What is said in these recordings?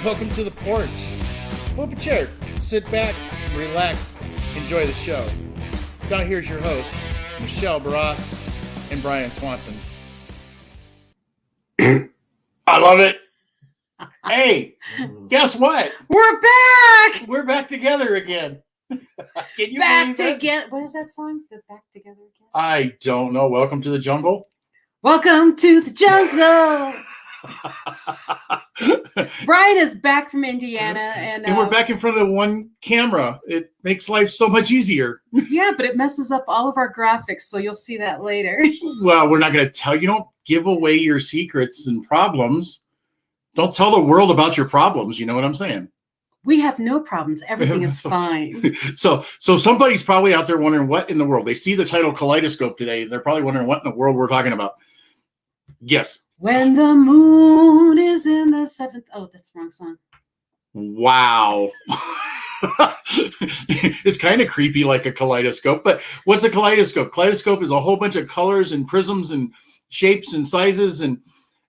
Welcome to the porch. Pull up a chair, sit back, relax, enjoy the show. Now here's your host, Michelle Barras and Brian Swanson. I love it. Hey, guess what? We're back! We're back together again. Can you Back believe that? together. What is that song? The Back Together Again? I don't know. Welcome to the jungle. Welcome to the jungle. Brian is back from Indiana, and we're back in front of one camera. It makes life so much easier. Yeah, but it messes up all of our graphics, so you'll see that later. Well, we're not going to tell you. Don't give away your secrets and problems. Don't tell the world about your problems. You know what I'm saying? We have no problems. Everything is fine. So somebody's probably out there wondering what in the world. They see the title Kaleidoscope today. They're probably wondering what in the world we're talking about. Yes. When the moon is in the seventh. Oh, that's the wrong song. Wow. It's kind of creepy like a kaleidoscope, but what's a kaleidoscope? Kaleidoscope is a whole bunch of colors and prisms and shapes and sizes, and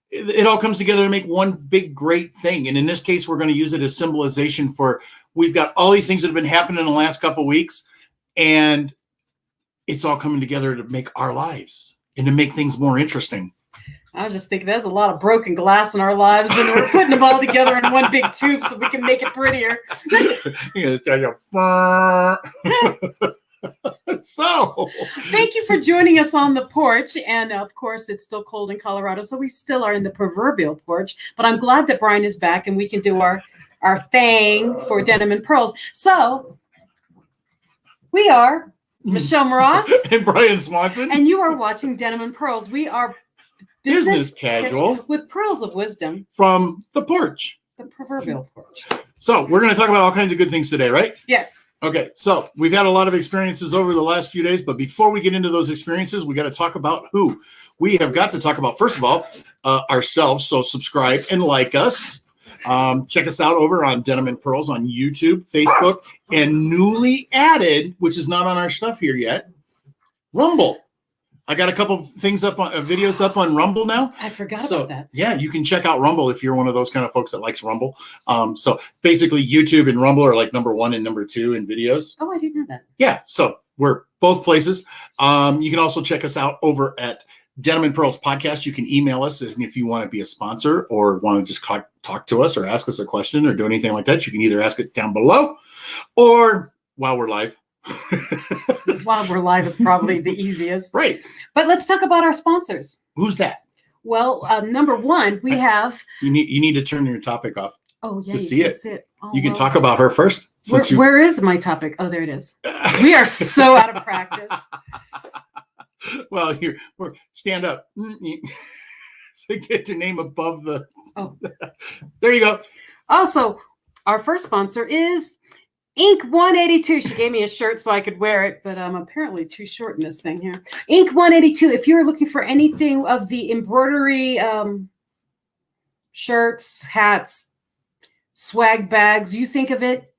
it all comes together to make one big great thing. And in this case, we're going to use it as symbolization for we've got all these things that have been happening in the last couple of weeks, and it's all coming together to make our lives and to make things more interesting. I was just thinking there's a lot of broken glass in our lives, and we're putting them all together in one big tube so we can make it prettier. So, thank you for joining us on the porch. And of course, it's still cold in Colorado, so we still are in the proverbial porch. But I'm glad that Brian is back and we can do our thing for Denim and Pearls. So we are Michelle Barras and Brian Swanson, and you are watching Denim and Pearls. We are business casual with pearls of wisdom from the porch, the proverbial porch. So we're going to talk about all kinds of good things today, right? Yes. Okay, so we've had a lot of experiences over the last few days, but before we get into those experiences, we got to talk about who. We have got to talk about, first of all, ourselves. So subscribe and like us. Check us out over on Denim and Pearls on YouTube, Facebook, and newly added, which is not on our stuff here yet, Rumble. I got a couple things up on videos up on Rumble now. I forgot about that. Yeah, you can check out Rumble if you're one of those kind of folks that likes Rumble. So basically YouTube and Rumble are like number 1 and number 2 in videos. Oh, I didn't know that. Yeah, so we're both places. You can also check us out over at Denim and Pearls Podcast. You can email us if you want to be a sponsor or want to just talk to us or ask us a question or do anything like that. You can either ask it down below or while we're live. While we're live is probably the easiest. Right. But let's talk about our sponsors. Who's that? Well, number one, we have. You need to turn your topic off. Oh, yeah. To see it. Oh, you can talk about her first. Where is my topic? Oh, there it is. We are so out of practice. Well, stand up. So get your name above the. Oh, there you go. Also, our first sponsor is Ink 182. She gave me a shirt so I could wear it, but I'm apparently too short in this thing here. Ink 182. If you're looking for anything of the embroidery, shirts, hats, swag bags, you think of it,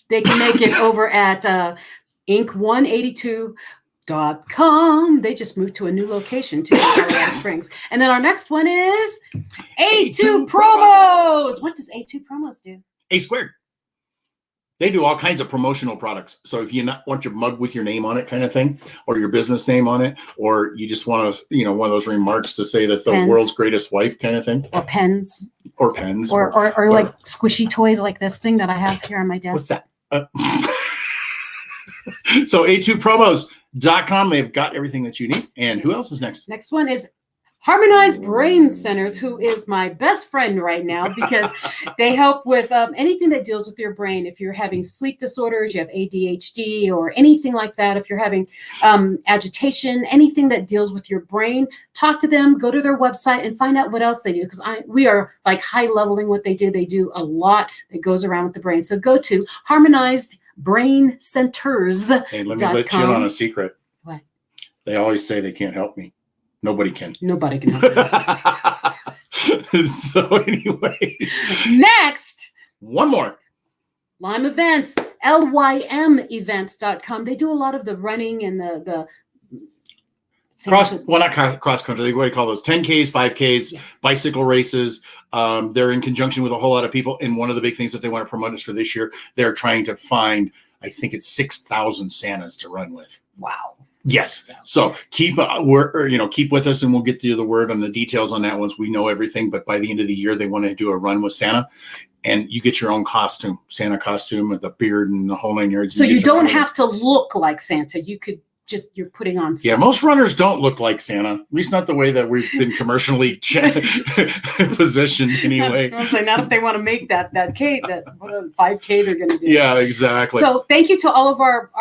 they can make it over at ink182.com. They just moved to a new location too, in Colorado Springs. And then our next one is A2 Promos. What does A2 Promos do? A squared. They do all kinds of promotional products. So if you not want your mug with your name on it kind of thing, or your business name on it, or you just want to, one of those remarks to say that the world's greatest wife kind of thing. Or pens. Or pens. Or like squishy toys like this thing that I have here on my desk. What's that? So A2promos.com. They've got everything that you need. And who else is next? Next one is Harmonized Brain Centers, who is my best friend right now because they help with anything that deals with your brain. If you're having sleep disorders, you have ADHD or anything like that, if you're having agitation, anything that deals with your brain, talk to them, go to their website and find out what else they do, because we are like high leveling what they do. They do a lot that goes around with the brain. So go to harmonizedbraincenters.com. Hey, let me let you in on a secret. What? They always say they can't help me. Nobody can. Nobody can help you. So anyway. Next. One more. Lime Events, lymevents.com. They do a lot of the running and the Not cross country. What do you call those? 10Ks, 5Ks, bicycle races. They're in conjunction with a whole lot of people. And one of the big things that they want to promote is for this year, they're trying to find, I think it's 6,000 Santas to run with. Wow. Yes. So keep with us, and we'll get you the word on the details on that once we know everything. But by the end of the year, they want to do a run with Santa, and you get your own costume, Santa costume with the beard and the whole 9 yards. So you don't have to look like Santa. You could you're putting on stuff. Yeah, most runners don't look like Santa. At least not the way that we've been commercially positioned anyway. I was like, not if they want to make that K, that what a 5K they're going to do. Yeah, exactly. So thank you to all of our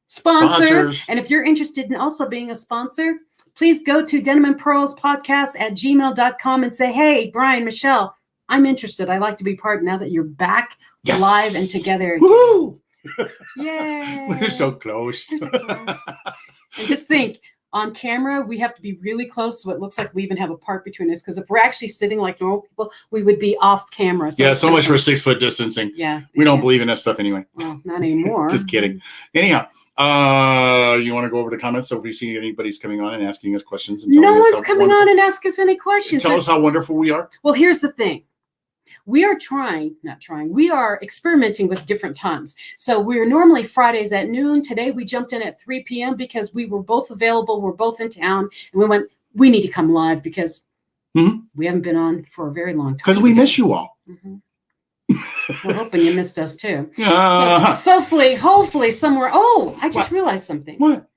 sponsors. And if you're interested in also being a sponsor, please go to Denim and Pearls Podcast at gmail.com and say, hey, Brian, Michelle, I'm interested. I'd like to be part now that you're back live and together again. Woo! Yay. We're so close. And just think, on camera, we have to be really close so it looks like we even have a part between us. Because if we're actually sitting like normal people, we would be off camera. So much for 6 foot distancing. Yeah. We don't believe in that stuff anyway. Well, not anymore. Just kidding. Anyhow, you want to go over the comments? So if we see anybody's coming on and asking us questions. And no one's coming on and ask us any questions. Tell us how wonderful we are. Well, here's the thing. We are we are experimenting with different times. So we're normally Fridays at noon. Today we jumped in at 3 p.m. because we were both available. We're both in town. And we went, we need to come live because we haven't been on for a very long time. Because we miss you all. We're hoping you missed us too. So hopefully somewhere. Oh, I just realized something. What?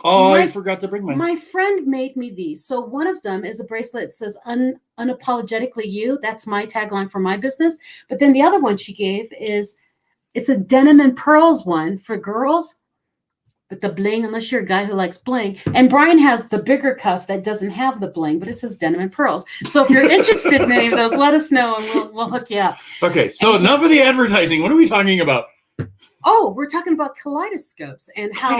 Oh, I forgot to bring mine. My friend made me these. So one of them is a bracelet that says unapologetically you. That's my tagline for my business. But then the other one she gave it's a denim and pearls one for girls. But the bling, unless you're a guy who likes bling. And Brian has the bigger cuff that doesn't have the bling, but it says denim and pearls. So if you're interested in any of those, let us know and we'll hook you up. Okay, so enough of the advertising. What are we talking about? Oh, we're talking about kaleidoscopes and how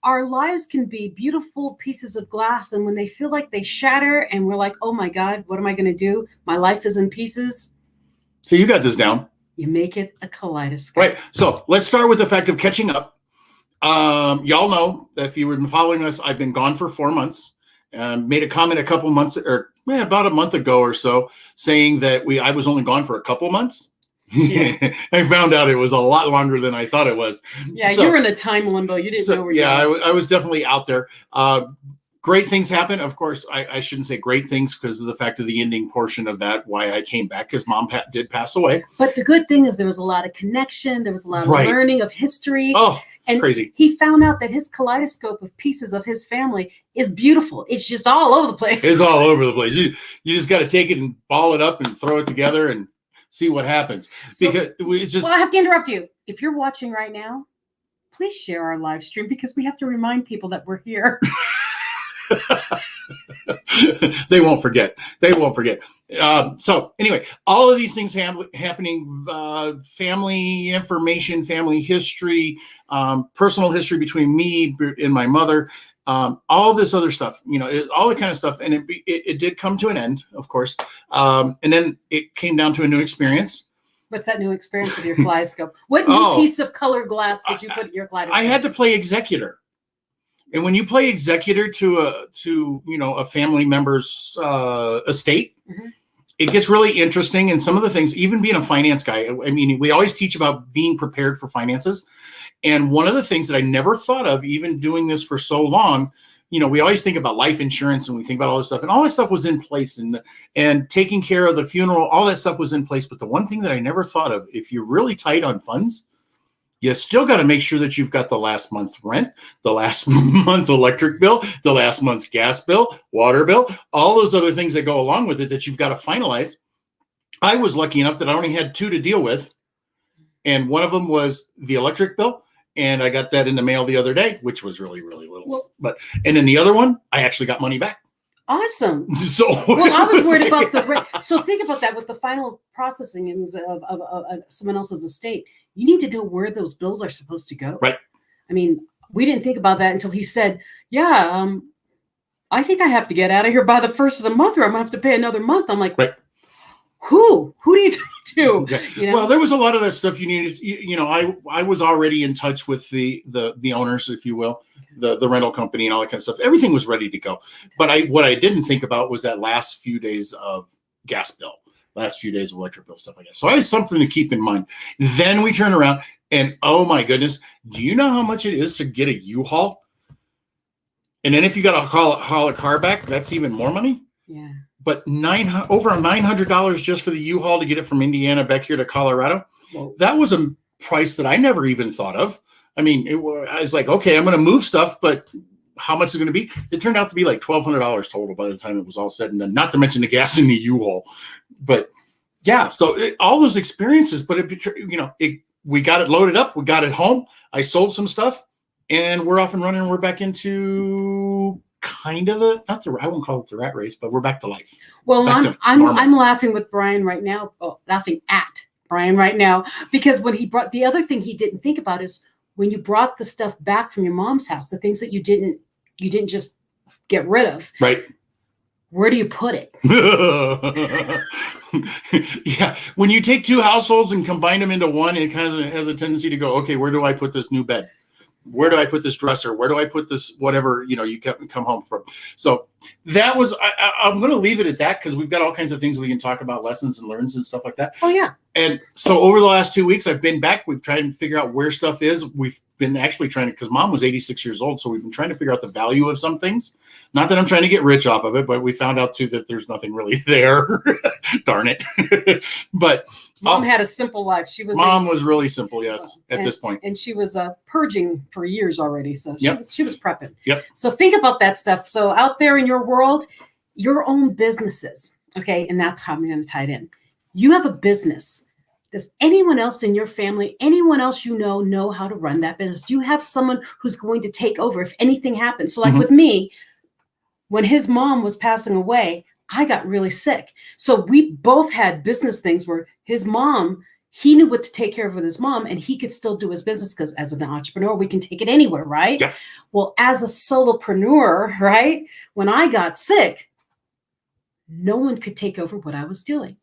our lives can be beautiful pieces of glass. And when they feel like they shatter and we're like, oh my God, what am I going to do? My life is in pieces. So you got this down. You make it a kaleidoscope. Right. So let's start with the fact of catching up. Y'all know that if you were following us, I've been gone for 4 months. Made a comment a couple months about a month ago or so saying that I was only gone for a couple months. Yeah. I found out it was a lot longer than I thought it was. Yeah, you were in a time limbo. You didn't know where you were. I was definitely out there. Great things happen. Of course, I shouldn't say great things because of the fact of the ending portion of that, why I came back, because Mom did pass away. But the good thing is there was a lot of connection. There was a lot of learning of history. Oh, and crazy. He found out that his kaleidoscope of pieces of his family is beautiful. It's just all over the place. It's all over the place. You just got to take it and ball it up and throw it together and see what happens. Because it's just. Well, I have to interrupt you. If you're watching right now, please share our live stream because we have to remind people that we're here. They won't forget. So anyway, all of these things happening, family information, family history, personal history between me and my mother, all this other stuff, all the kind of stuff. And it did come to an end, of course. And then it came down to a new experience. What's that new experience with your kaleidoscope? What new piece of colored glass did you put in your kaleidoscope? I had to play executor. And when you play executor to a family member's estate, it gets really interesting. And some of the things, even being a finance guy, I mean, we always teach about being prepared for finances. And one of the things that I never thought of, even doing this for so long, we always think about life insurance and we think about all this stuff, and all that stuff was in place, and taking care of the funeral, all that stuff was in place. But the one thing that I never thought of, if you're really tight on funds, you still got to make sure that you've got the last month's rent, the last month's electric bill, the last month's gas bill, water bill, all those other things that go along with it that you've got to finalize. I was lucky enough that I only had 2 to deal with. And one of them was the electric bill. And I got that in the mail the other day, which was really, really little. And then the other one, I actually got money back. Awesome. So I was worried about so think about that with the final processing of someone else's estate. You need to know where those bills are supposed to go. Right. I mean, we didn't think about that until he said, I think I have to get out of here by the 1st of the month or I'm going to have to pay another month. I'm like, right. who do you talk to? Okay. You know? Well, there was a lot of that stuff you needed. I was already in touch with the owners, if you will, the rental company and all that kind of stuff. Everything was ready to go. But what I didn't think about was that last few days of gas bill, last few days of electric bill, stuff like that. So I had something to keep in mind. Then we turn around and, oh my goodness, do you know how much it is to get a U-Haul? And then if you got to haul a car back, that's even more money. Yeah. But over $900 just for the U-Haul to get it from Indiana back here to Colorado. Well, that was a price that I never even thought of. I mean, I was like, okay, I'm going to move stuff, but how much is it going to be? It turned out to be like $1,200 total by the time it was all said and done. Not to mention the gas in the U-Haul. But yeah, so all those experiences. But we got it loaded up, we got it home. I sold some stuff, and we're off and running. We're back into kind of I won't call it the rat race, but we're back to life. Well, I'm laughing with Brian right now. Oh, laughing at Brian right now, because when he brought the other thing he didn't think about is when you brought the stuff back from your mom's house, the things that you didn't just get rid of. Right. Where do you put it? Yeah. When you take two households and combine them into one, it kind of has a tendency to go, okay, where do I put this new bed? Where do I put this dresser? Where do I put this, whatever, you come home from? So that was, I'm going to leave it at that, because we've got all kinds of things we can talk about, lessons and learns and stuff like that. Oh, yeah. And so over the last 2 weeks, I've been back. We've tried to figure out where stuff is. We've been actually trying to, because Mom was 86 years old. So we've been trying to figure out the value of some things. Not that I'm trying to get rich off of it, but we found out too that there's nothing really there. Darn it. But Mom had a simple life. Mom was really simple, yes, at this point. And she was purging for years already. So she was prepping. Yep. So think about that stuff. So out there in your world, your own businesses, okay? And that's how I'm going to tie it in. You have a business. Does anyone else in your family, anyone else know how to run that business? Do you have someone who's going to take over if anything happens? So like with me, when his mom was passing away, I got really sick. So we both had business things where his mom, he knew what to take care of with his mom, and he could still do his business, because as an entrepreneur, we can take it anywhere, right? Yeah. Well, as a solopreneur, right, when I got sick, no one could take over what I was doing.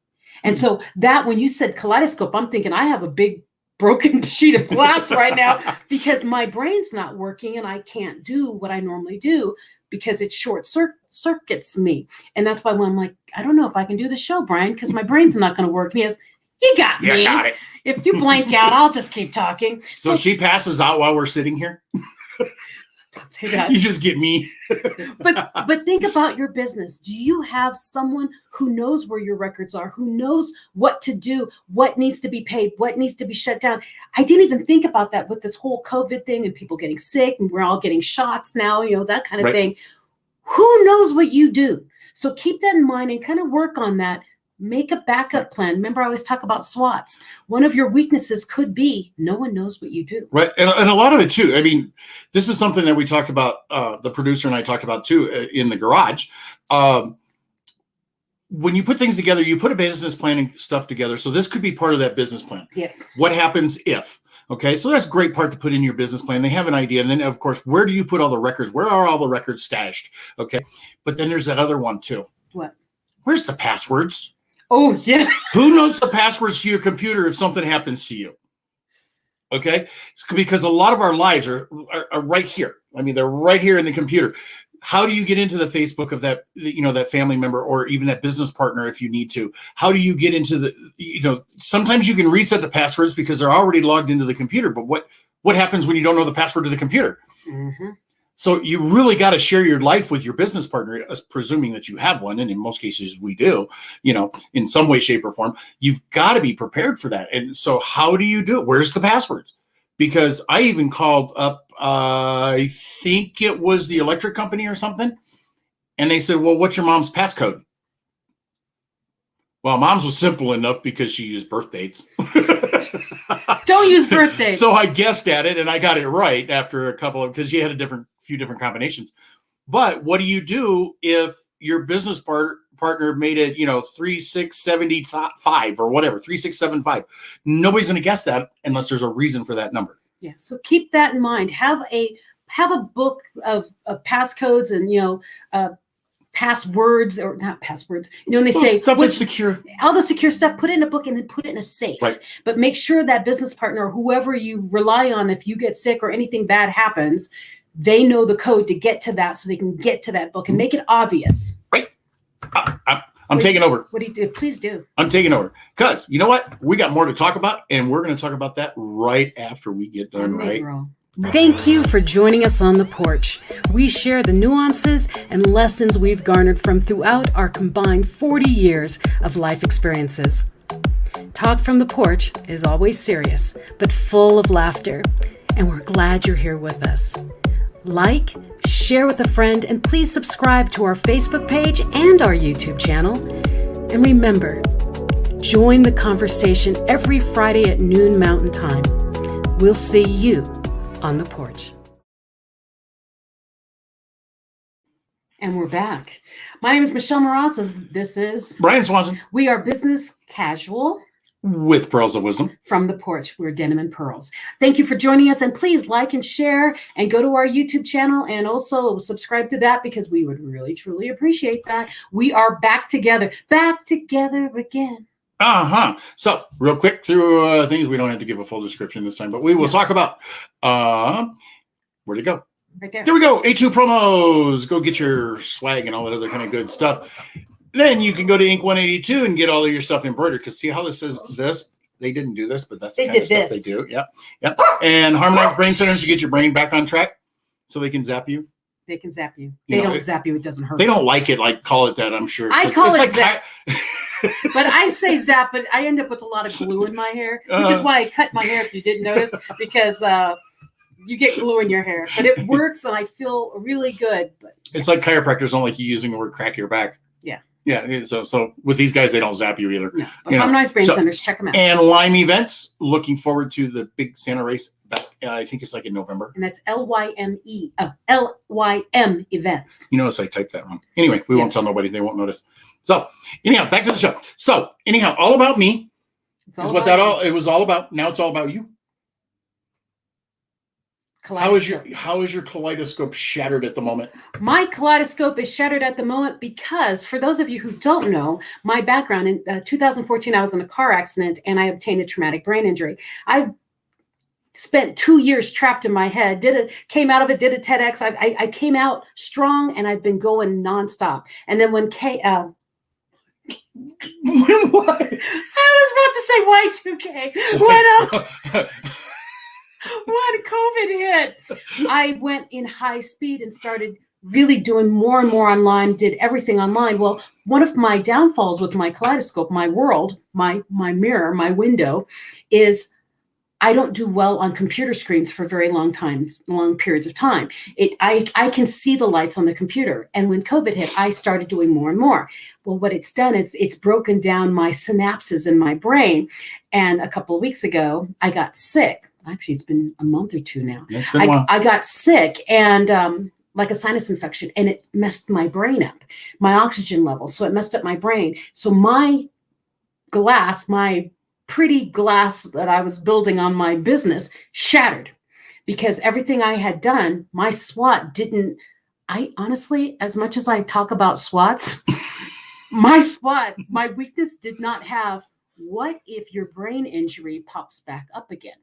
And so that, when you said kaleidoscope, I'm thinking I have a big broken sheet of glass right now, because my brain's not working and I can't do what I normally do, because it short circuits me. And that's why when I'm like, I don't know if I can do the show, Brian, because my brain's not going to work. And he goes, you got me. Got it. If you blank out, I'll just keep talking. So she passes out while we're sitting here? Don't say that. You just get me. But think about your business. Do you have someone who knows where your records are, who knows what to do, what needs to be paid, what needs to be shut down? I didn't even think about that with this whole COVID thing and people getting sick, and we're all getting shots now, that kind of thing. Who knows what you do? So keep that in mind and kind of work on that. Make a backup plan. Remember, I always talk about SWOTs. One of your weaknesses could be no one knows what you do. Right. And a lot of it too. I mean, this is something that we talked about, the producer and I talked about too, in the garage. When you put things together, you put a business planning stuff together. So this could be part of that business plan. Yes. What happens if? Okay. So that's a great part to put in your business plan. They have an idea. And then, of course, where do you put all the records? Where are all the records stashed? Okay. But then there's that other one too. What? Where's the passwords? Oh, yeah. Who knows the passwords to your computer if something happens to you? Okay. It's because a lot of our lives are right here. I mean, they're right here in the computer. How do you get into the Facebook of that, that family member, or even that business partner if you need to? How do you get into the, sometimes you can reset the passwords because they're already logged into the computer. But what happens when you don't know the password to the computer? Mm-hmm. So you really got to share your life with your business partner, presuming that you have one. And in most cases we do, in some way, shape, or form. You've got to be prepared for that. And so how do you do it? Where's the passwords? Because I even called up, I think it was the electric company or something. And they said, well, what's your mom's passcode? Well, mom's was simple enough because she used birth dates. Don't use birth dates. So I guessed at it and I got it right after because she had few different combinations. But what do you do if your business partner made it, 3675 or whatever, 3675? Nobody's going to guess that unless there's a reason for that number. Yeah. So keep that in mind. Have a book of passcodes and, passwords, or not passwords, when they Well, say stuff is secure. all the secure stuff, put it in a book and then put it in a safe. Right. But make sure that business partner or whoever you rely on, if you get sick or anything bad happens, they know the code to get to that so they can get to that book and make it obvious. Right. I'm taking over. What do you do? Please do. I'm taking over. Because you know what? We got more to talk about, and we're going to talk about that right after we get done, right? Thank you for joining us on the porch. We share the nuances and lessons we've garnered from throughout our combined 40 years of life experiences. Talk from the porch is always serious, but full of laughter, and we're glad you're here with us. Like, share with a friend, and please subscribe to our Facebook page and our YouTube channel. And remember, join the conversation every Friday at noon Mountain Time. We'll see you on the porch. And we're back. My name is Michelle Moras. This is Brian Swanson. We are business casual with Pearls of Wisdom from the porch. We're Denim and Pearls. Thank you for joining us, and please like and share and go to our YouTube channel and also subscribe to that because we would really truly appreciate that. We are back together again. So real quick through things. We don't have to give a full description this time, but we will talk about where'd it go? Right there. There we go. A2 promos. Go get your swag and all that other kind of good stuff. Then you can go to Ink 182 and get all of your stuff embroidered. Because see how this is this? They didn't do this, but that's the kind of stuff they do. Yep. And harmonized brain centers to get your brain back on track so they can zap you. They can zap you. They don't zap you. It doesn't hurt. They don't like it. Like call it that, I'm sure. I call it like zap. But I say zap, but I end up with a lot of glue in my hair, which is why I cut my hair if you didn't notice, because you get glue in your hair. But it works, and I feel really good. But it's like chiropractors don't like you using the word crack your back. Yeah. So with these guys, they don't zap you either. No. Harmonized Brain Centers, check them out. And Lyme events. Looking forward to the big Santa race back. I think it's like in November. And that's LYM events. You notice I typed that wrong. Anyway, we won't tell nobody. They won't notice. So anyhow, back to the show. So anyhow, all about me is what it was all about. Now it's all about you. How is your kaleidoscope shattered at the moment? My kaleidoscope is shattered at the moment because, for those of you who don't know, my background in 2014, I was in a car accident and I obtained a traumatic brain injury. I spent 2 years trapped in my head, came out of it, did a TEDx. I came out strong, and I've been going nonstop. And then when what? I was about to say Y2K. When COVID hit, I went in high speed and started really doing more and more online, did everything online. Well, one of my downfalls with my kaleidoscope, my world, my mirror, my window, is I don't do well on computer screens for very long periods of time. I can see the lights on the computer. And when COVID hit, I started doing more and more. Well, what it's done is it's broken down my synapses in my brain. And a couple of weeks ago, I got sick. Actually, it's been a month or two now. I got sick and like a sinus infection, and it messed my brain up, my oxygen levels. So it messed up my brain. So my glass, my pretty glass that I was building on my business shattered because everything I had done, my SWOT didn't. I honestly, as much as I talk about SWOTs, my weakness did not have, what if your brain injury pops back up again?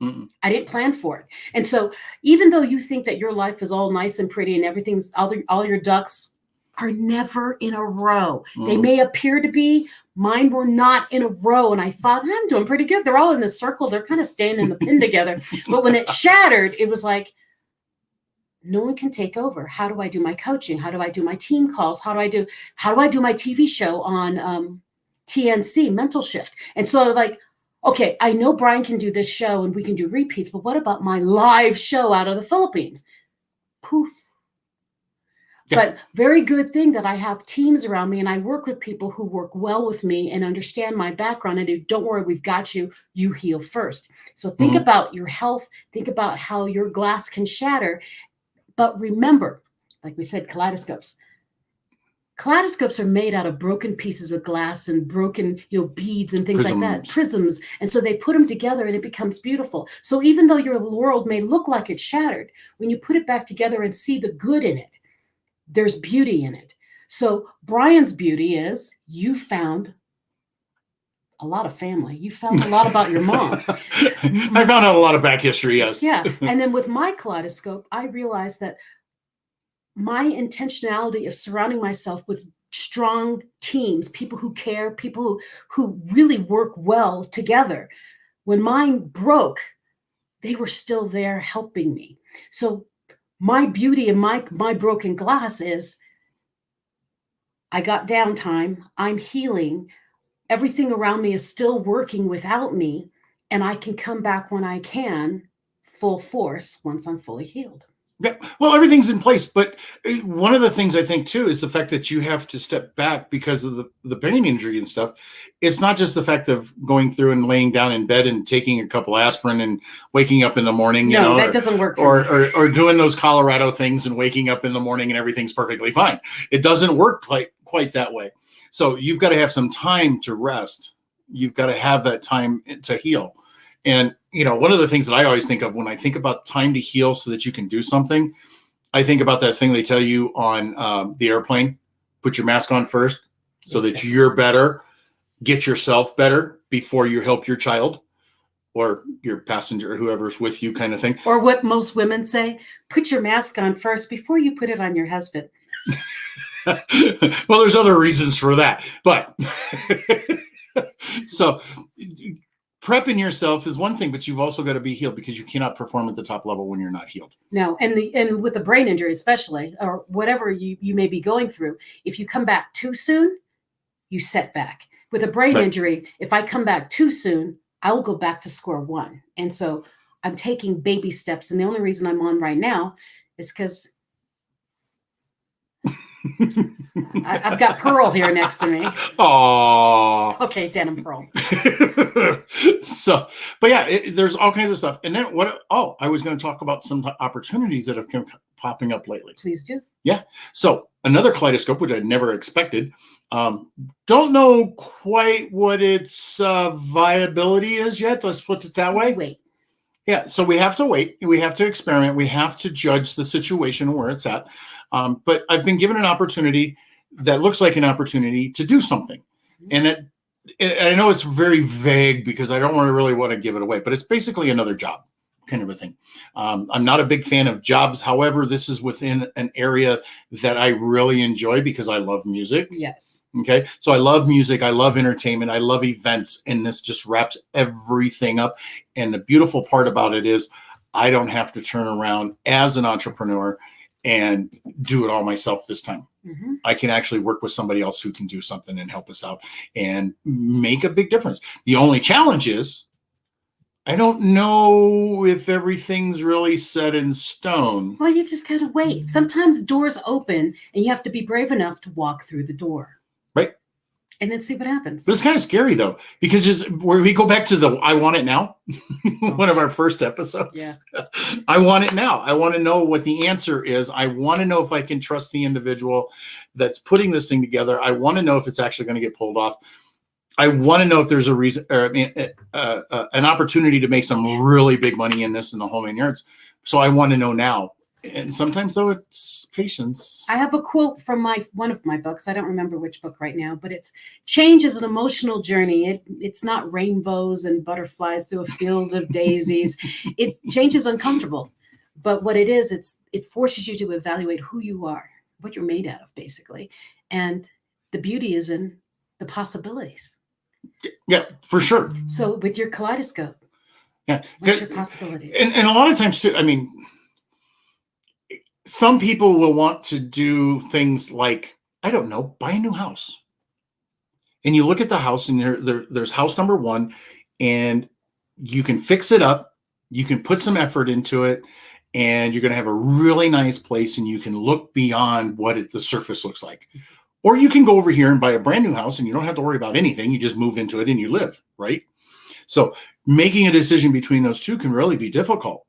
Mm-mm. I didn't plan for it. And so even though you think that your life is all nice and pretty and everything's all your ducks are never in a row. They may appear to be. Mine were not in a row. And I thought, I'm doing pretty good. They're all in a circle. They're kind of staying in the pin together. But when it shattered, it was like, no one can take over. How do I do my coaching? How do I do my team calls? How do I do my TV show on TNC, Mental Shift? And so I was like, okay, I know Brian can do this show and we can do repeats, but what about my live show out of the Philippines? Poof. Yeah. But very good thing that I have teams around me and I work with people who work well with me and understand my background and do, don't worry, we've got you. You heal first. So think about your health. Think about how your glass can shatter. But remember, like we said, kaleidoscopes. Kaleidoscopes are made out of broken pieces of glass and broken, beads and things like that, prisms. And so they put them together and it becomes beautiful. So even though your world may look like it's shattered, when you put it back together and see the good in it, there's beauty in it. So Brian's beauty is you found a lot of family. You found a lot about your mom. I found out a lot of back history, yes. Yeah. And then with my kaleidoscope, I realized that my intentionality of surrounding myself with strong teams, people who care, people who really work well together. When mine broke, they were still there helping me. So my beauty and my broken glass is I got downtime, I'm healing, everything around me is still working without me, and I can come back when I can, full force, once I'm fully healed. Yeah, well, everything's in place, but one of the things I think too is the fact that you have to step back because of the brain injury and stuff. It's not just the fact of going through and laying down in bed and taking a couple aspirin and waking up in the morning. No, that doesn't work for me. Or doing those Colorado things and waking up in the morning and everything's perfectly fine. It doesn't work quite that way. So you've got to have some time to rest. You've got to have that time to heal. And, one of the things that I always think of when I think about time to heal so that you can do something, I think about that thing they tell you on the airplane, put your mask on first so that you're better, get yourself better before you help your child or your passenger, whoever's with you kind of thing. Or what most women say, put your mask on first before you put it on your husband. Well, there's other reasons for that, but so prepping yourself is one thing, but you've also got to be healed because you cannot perform at the top level when you're not healed. No, and with the brain injury especially, or whatever you may be going through, if you come back too soon, you set back. With a brain injury, if I come back too soon, I will go back to square one. And so I'm taking baby steps. And the only reason I'm on right now is because I've got Pearl here next to me. Aww. Okay, denim Pearl. So, but yeah, there's all kinds of stuff. And then I was going to talk about some opportunities that have come popping up lately. Please do. Yeah. So another kaleidoscope, which I never expected. Don't know quite what its viability is yet. Let's put it that way. Wait. Yeah. So we have to wait. We have to experiment. We have to judge the situation where it's at. But I've been given an opportunity that looks like an opportunity to do something. And I know it's very vague because I don't really want to give it away, but it's basically another job kind of a thing. I'm not a big fan of jobs. However, this is within an area that I really enjoy because I love music. Yes. Okay. So I love music. I love entertainment. I love events. And this just wraps everything up. And the beautiful part about it is I don't have to turn around as an entrepreneur and do it all myself this time. Mm-hmm. I can actually work with somebody else who can do something and help us out and make a big difference. The only challenge is I don't know if everything's really set in stone. Well, you just got to wait. Sometimes doors open and you have to be brave enough to walk through the door. Right. And then see what happens. But it's kind of scary, though, because where we go back to the I want it now, one of our first episodes. Yeah. I want it now. I want to know what the answer is. I want to know if I can trust the individual that's putting this thing together. I want to know if it's actually going to get pulled off. I want to know if there's a reason, an opportunity to make some really big money in this in the home and yards. So I want to know now. And sometimes, though, it's patience. I have a quote from one of my books. I don't remember which book right now, but it's change is an emotional journey. It's not rainbows and butterflies through a field of daisies. Change is uncomfortable. But what it is, it forces you to evaluate who you are, what you're made out of, basically. And the beauty is in the possibilities. Yeah, for sure. So with your kaleidoscope, what's your possibilities? And a lot of times, too, I mean, some people will want to do things like, I don't know, buy a new house. And you look at the house and there's house number one, and you can fix it up. You can put some effort into it, and you're going to have a really nice place, and you can look beyond what the surface looks like. Or you can go over here and buy a brand new house, and you don't have to worry about anything. You just move into it and you live, right? So making a decision between those two can really be difficult.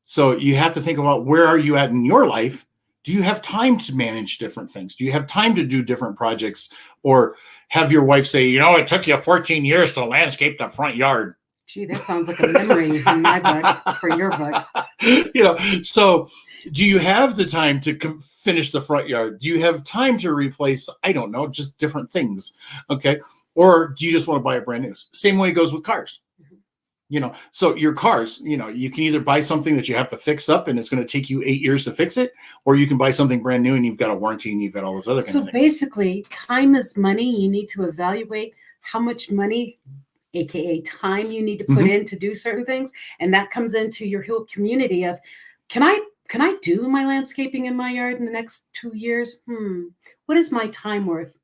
So you have to think about, where are you at in your life? Do you have time to manage different things? Do you have time to do different projects? Or have your wife say, it took you 14 years to landscape the front yard. Gee, that sounds like a memory in my book for your book. So do you have the time to finish the front yard? Do you have time to replace, I don't know, just different things? Okay. Or do you just want to buy a brand new? Same way it goes with cars. So your cars, you can either buy something that you have to fix up and it's going to take you 8 years to fix it, or you can buy something brand new and you've got a warranty and you've got all those other kind of things. So basically, time is money. You need to evaluate how much money, aka time, you need to put in to do certain things, and that comes into your whole community of, can I do my landscaping in my yard in the next 2 years? What is my time worth?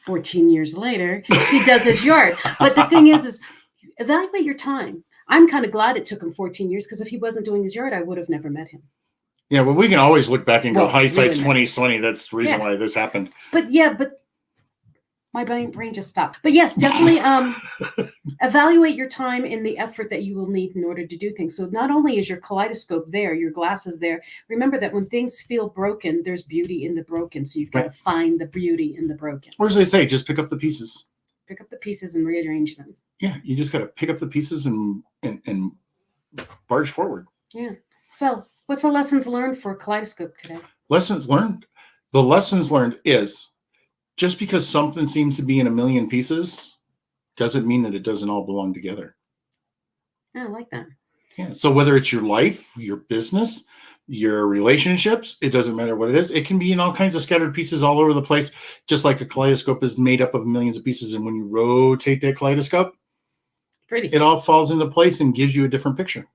14 years later, he does his yard. But the thing is evaluate your time. I'm kind of glad it took him 14 years, because if he wasn't doing his yard, I would have never met him. Yeah, well, we can always look back and go, hindsight's really 20/20. That's the reason why this happened. But my brain just stopped. But yes, definitely evaluate your time and the effort that you will need in order to do things. So not only is your kaleidoscope there, your glass is there, remember that when things feel broken, there's beauty in the broken. So you've got to find the beauty in the broken. Or as they say, just pick up the pieces. Pick up the pieces and rearrange them. Yeah, you just got to pick up the pieces and barge forward. Yeah. So what's the lessons learned for Kaleidoscope today? Lessons learned? The lessons learned is, just because something seems to be in a million pieces doesn't mean that it doesn't all belong together. I like that. Yeah. So whether it's your life, your business, your relationships, it doesn't matter what it is. It can be in all kinds of scattered pieces all over the place, just like a kaleidoscope is made up of millions of pieces. And when you rotate that kaleidoscope, it all falls into place and gives you a different picture.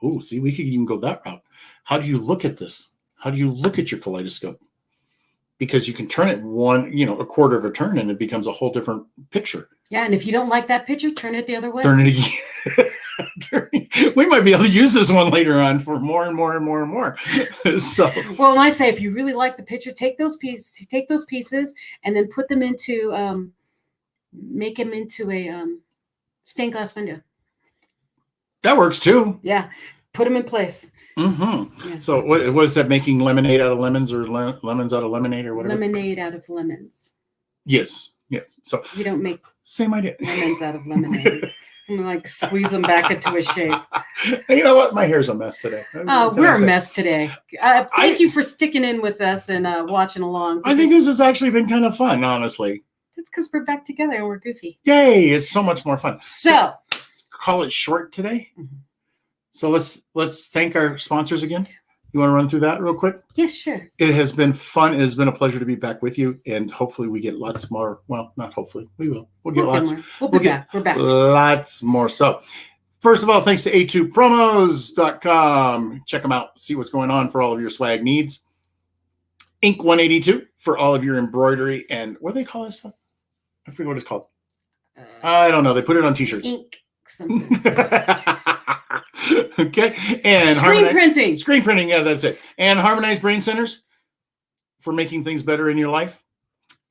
Oh, see, we could even go that route. How do you look at this? How do you look at your kaleidoscope? Because you can turn it a quarter of a turn and it becomes a whole different picture. Yeah, and if you don't like that picture, turn it the other way. Turn it again. We might be able to use this one later on for more and more and more and more. So, well, and I say, if you really like the picture, take those pieces and then put them into, make them into a stained glass window. That works too. Yeah, put them in place. Yeah. So what is that, making lemonade out of lemons, or lemons out of lemonade, or whatever? Lemonade out of lemons. Yes. So you don't make same idea. Lemons out of lemonade. And like squeeze them back into a shape. You know what? My hair's a mess today. We're a mess today. Thank you for sticking in with us and watching along. I think this has actually been kind of fun, honestly. It's because we're back together and we're goofy. Yay! It's so much more fun. So let's call it short today. So let's thank our sponsors again. You want to run through that real quick? Yes, sure. It has been fun. It has been a pleasure to be back with you, and hopefully we get lots more. Well, not hopefully. We will. We'll get lots. We'll be back. We're back. Lots more. So, first of all, thanks to a2promos.com. Check them out. See what's going on for all of your swag needs. Ink 182 for all of your embroidery and what do they call this stuff? I forget what it's called. I don't know. They put it on t-shirts. Ink something. Okay. And screen printing. Yeah, that's it. And Harmonized Brain Centers for making things better in your life.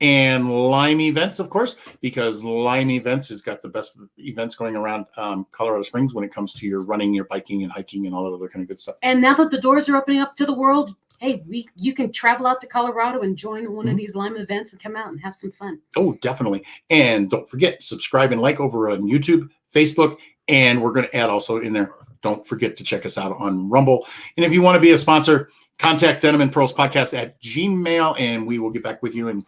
And Lime Events, of course, because Lime Events has got the best events going around Colorado Springs when it comes to your running, your biking, and hiking, and all that other kind of good stuff. And now that the doors are opening up to the world, hey, you can travel out to Colorado and join one of these Lime events and come out and have some fun. Oh, definitely. And don't forget, subscribe and like over on YouTube, Facebook, and we're going to add also in there, don't forget to check us out on Rumble. And if you want to be a sponsor, contact Denim and Pearls Podcast at Gmail, and we will get back with you and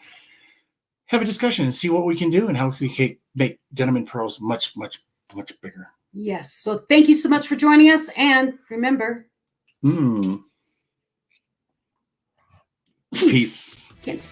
have a discussion and see what we can do and how we can make Denim and Pearls much, much, much bigger. Yes. So thank you so much for joining us. And remember, Peace. Can't